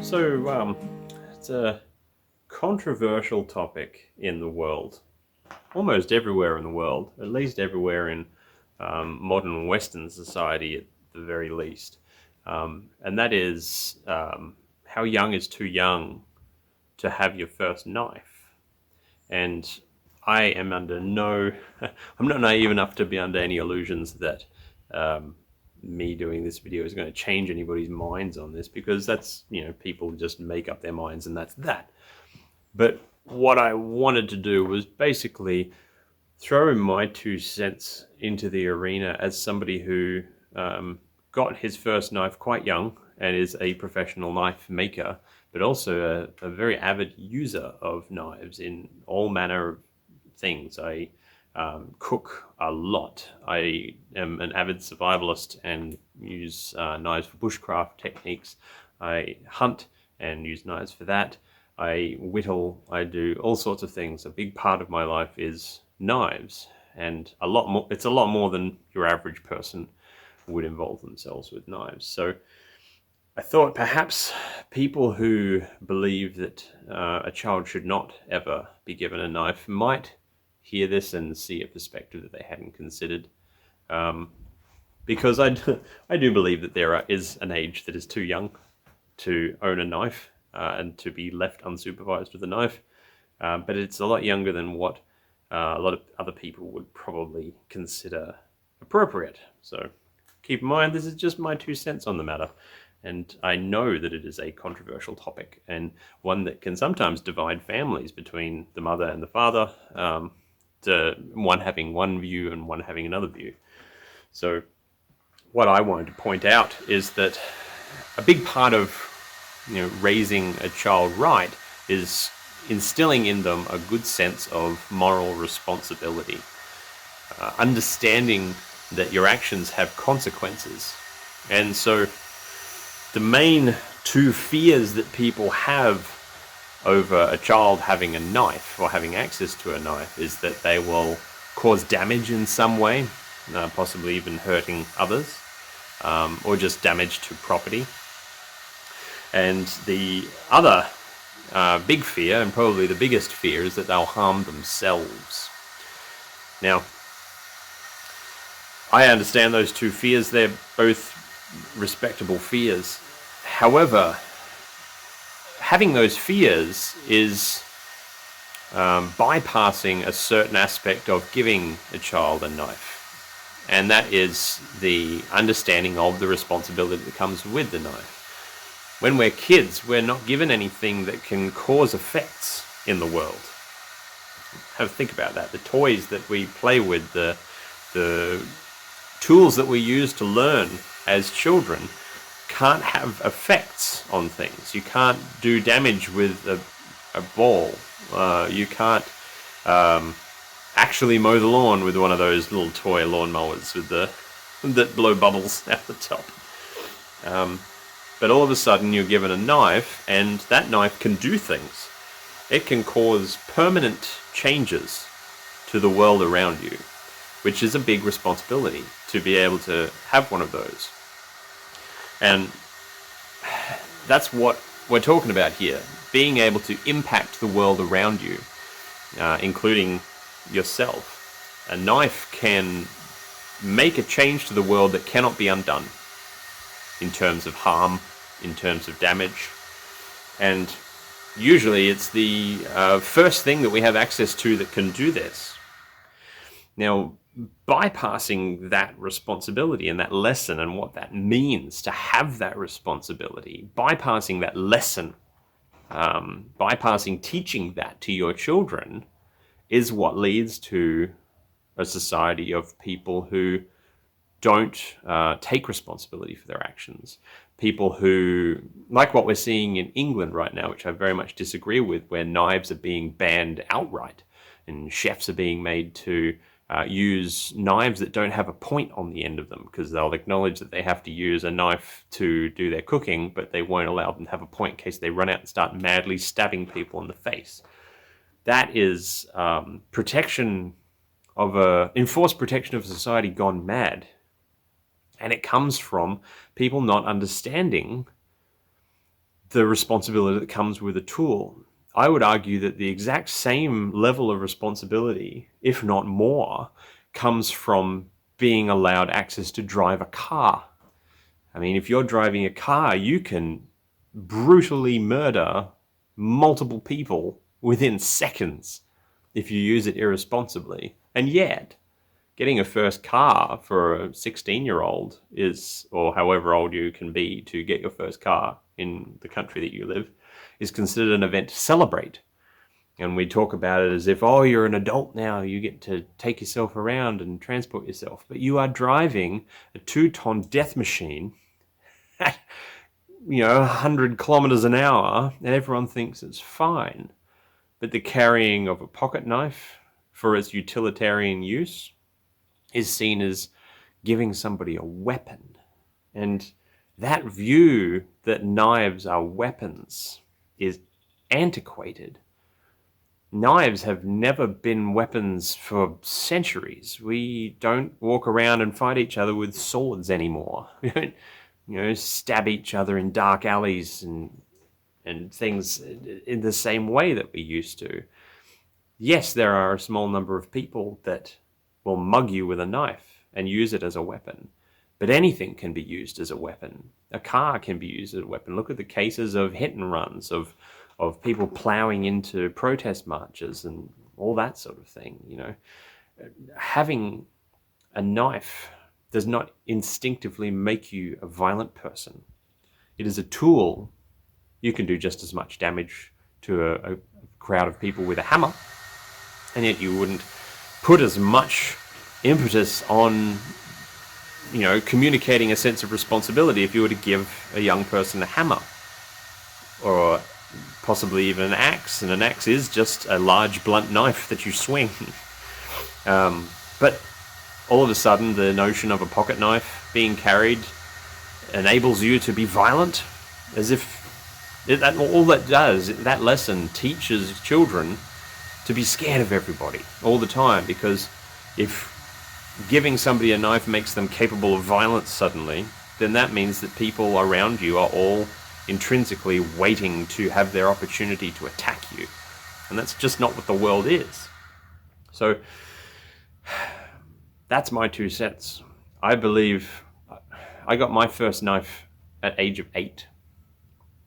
It's a controversial topic in the world, almost everywhere in the world, at least everywhere in modern Western society at the very least. And that is how young is too young to have your first knife. And I am under no, I'm not naive enough to be under any illusions that um, me doing this video is going to change anybody's minds on this, because that's, people just make up their minds and that's that. But what I wanted to do was basically throw my 2 cents into the arena as somebody who got his first knife quite young and is a professional knife maker, but also a very avid user of knives in all manner of things. I cook a lot. I am an avid survivalist and use knives for bushcraft techniques. I hunt and use knives for that. I whittle. I do all sorts of things. A big part of my life is knives, and a lot more. It's a lot more than your average person would involve themselves with knives. So I thought perhaps people who believe that a child should not ever be given a knife might hear this and see a perspective that they hadn't considered. Because I do believe that there is an age that is too young to own a knife and to be left unsupervised with a knife. But it's a lot younger than what a lot of other people would probably consider appropriate. So keep in mind, this is just my 2 cents on the matter. And I know that it is a controversial topic, and one that can sometimes divide families between the mother and the father, one having one view and one having another view. So what I wanted to point out is that a big part of raising a child right is instilling in them a good sense of moral responsibility, understanding that your actions have consequences. And so the main two fears that people have over a child having a knife or having access to a knife is that they will cause damage in some way, possibly even hurting others, or just damage to property. And the other big fear, and probably the biggest fear, is that they'll harm themselves. Now, I understand those two fears. They're both respectable fears. However, having those fears is bypassing a certain aspect of giving a child a knife, and that is the understanding of the responsibility that comes with the knife. When we're kids, we're not given anything that can cause effects in the world. Have a think about that. The toys that we play with, the tools that we use to learn as children can't have effects on things. You can't do damage with a ball. You can't actually mow the lawn with one of those little toy lawnmowers with that blow bubbles out the top. But all of a sudden you're given a knife, and that knife can do things. It can cause permanent changes to the world around you, which is a big responsibility to be able to have one of those. And that's what we're talking about here, being able to impact the world around you, including yourself. A knife can make a change to the world that cannot be undone in terms of harm, in terms of damage. And usually it's the first thing that we have access to that can do this. Now, bypassing that responsibility and that lesson and what that means to have that responsibility, bypassing that lesson, bypassing teaching that to your children, is what leads to a society of people who don't take responsibility for their actions. People who, like what we're seeing in England right now, which I very much disagree with, where knives are being banned outright and chefs are being made to use knives that don't have a point on the end of them, because they'll acknowledge that they have to use a knife to do their cooking, but they won't allow them to have a point in case they run out and start madly stabbing people in the face. That is enforced protection of society gone mad. And it comes from people not understanding the responsibility that comes with a tool. I would argue that the exact same level of responsibility, if not more, comes from being allowed access to drive a car. I mean, if you're driving a car, you can brutally murder multiple people within seconds if you use it irresponsibly. And yet, getting a first car for a 16-year-old is, or however old you can be to get your first car in the country that you live, is considered an event to celebrate. And we talk about it as if, oh, you're an adult now, you get to take yourself around and transport yourself. But you are driving a 2-ton death machine at, 100 kilometers an hour, and everyone thinks it's fine. But the carrying of a pocket knife for its utilitarian use is seen as giving somebody a weapon. And that view that knives are weapons is antiquated. Knives have never been weapons for centuries. We don't walk around and fight each other with swords anymore. We don't, stab each other in dark alleys and things in the same way that we used to. Yes, there are a small number of people that will mug you with a knife and use it as a weapon. But anything can be used as a weapon. A car can be used as a weapon. Look at the cases of hit and runs, of people plowing into protest marches and all that sort of thing. Having a knife does not instinctively make you a violent person. It is a tool. You can do just as much damage to a crowd of people with a hammer, and yet you wouldn't put as much impetus on communicating a sense of responsibility if you were to give a young person a hammer, or possibly even an axe. And an axe is just a large blunt knife that you swing. But all of a sudden, the notion of a pocket knife being carried enables you to be violent, as if all that does, that lesson teaches children to be scared of everybody all the time, because if giving somebody a knife makes them capable of violence suddenly, then that means that people around you are all intrinsically waiting to have their opportunity to attack you. And that's just not what the world is. So that's my 2 cents. I believe I got my first knife at age of 8.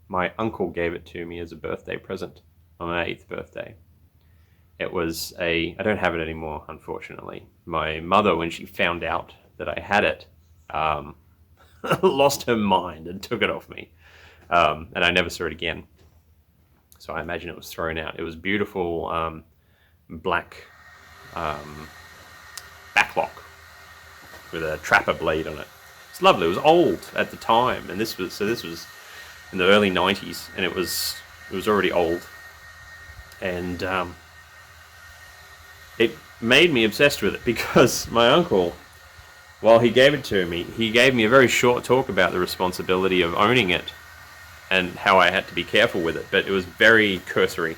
My uncle gave it to me as a birthday present on my 8th birthday. It was I don't have it anymore, unfortunately. My mother, when she found out that I had it, lost her mind and took it off me. And I never saw it again. So I imagine it was thrown out. It was beautiful black backlock with a trapper blade on it. It's lovely. It was old at the time, and this was in the early 90s, and it was already old. And it made me obsessed with it, because my uncle, while he gave it to me, he gave me a very short talk about the responsibility of owning it and how I had to be careful with it, but it was very cursory.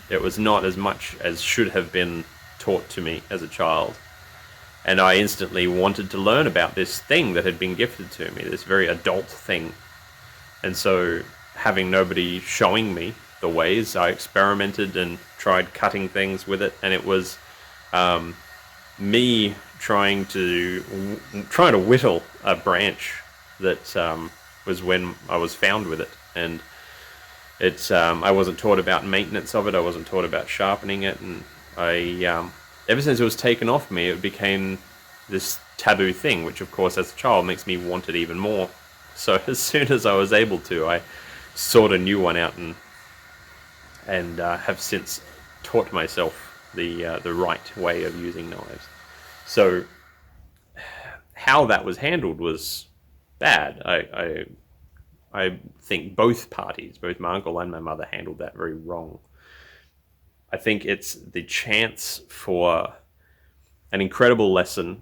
It was not as much as should have been taught to me as a child. And I instantly wanted to learn about this thing that had been gifted to me, this very adult thing. And so, having nobody showing me the ways, I experimented and tried cutting things with it, and it was me trying to whittle a branch that was when I was found with it. And it's I wasn't taught about maintenance of it. I wasn't taught about sharpening it, and I ever since it was taken off me, it became this taboo thing, which of course as a child makes me want it even more. So as soon as I was able to, I sought a new one out and have since taught myself the right way of using knives. So how that was handled was bad. I think both parties, both my uncle and my mother, handled that very wrong. I think it's the chance for an incredible lesson,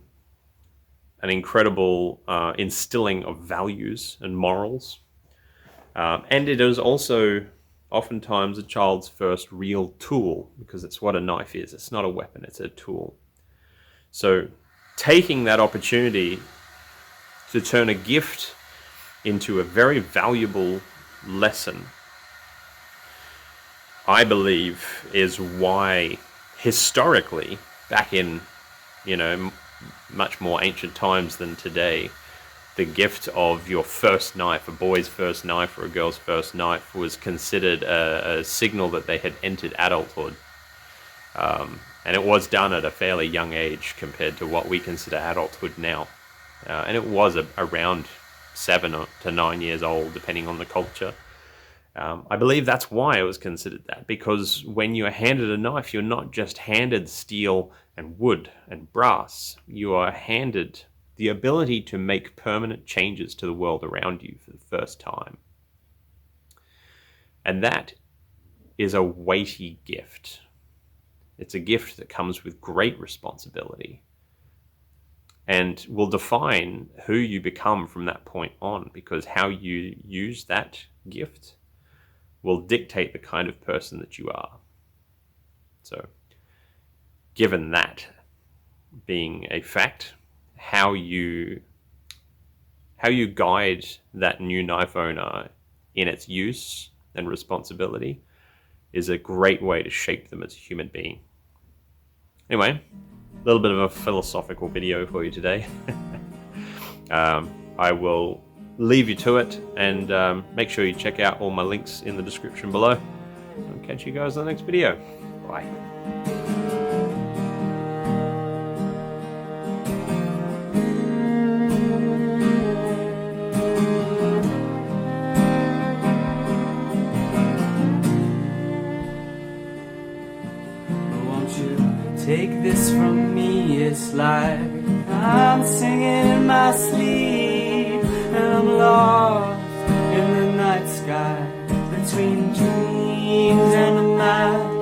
an incredible instilling of values and morals. And it is also oftentimes a child's first real tool, because it's what a knife is. It's not a weapon, it's a tool. So taking that opportunity to turn a gift into a very valuable lesson, I believe, is why historically, back in, much more ancient times than today, the gift of your first knife, a boy's first knife or a girl's first knife, was considered a signal that they had entered adulthood. And it was done at a fairly young age compared to what we consider adulthood now. And it was around 7 to 9 years old, depending on the culture. I believe that's why it was considered that, because when you're handed a knife, you're not just handed steel and wood and brass. You are handed the ability to make permanent changes to the world around you for the first time. And that is a weighty gift. It's a gift that comes with great responsibility and will define who you become from that point on, because how you use that gift will dictate the kind of person that you are. So, given that being a fact, how you guide that new knife owner in its use and responsibility is a great way to shape them as a human being. Anyway, a little bit of a philosophical video for you today. I will leave you to it, and make sure you check out all my links in the description below. I'll catch you guys in the next video. Bye. Take this from me, it's like I'm singing in my sleep, and I'm lost in the night sky between dreams and a map.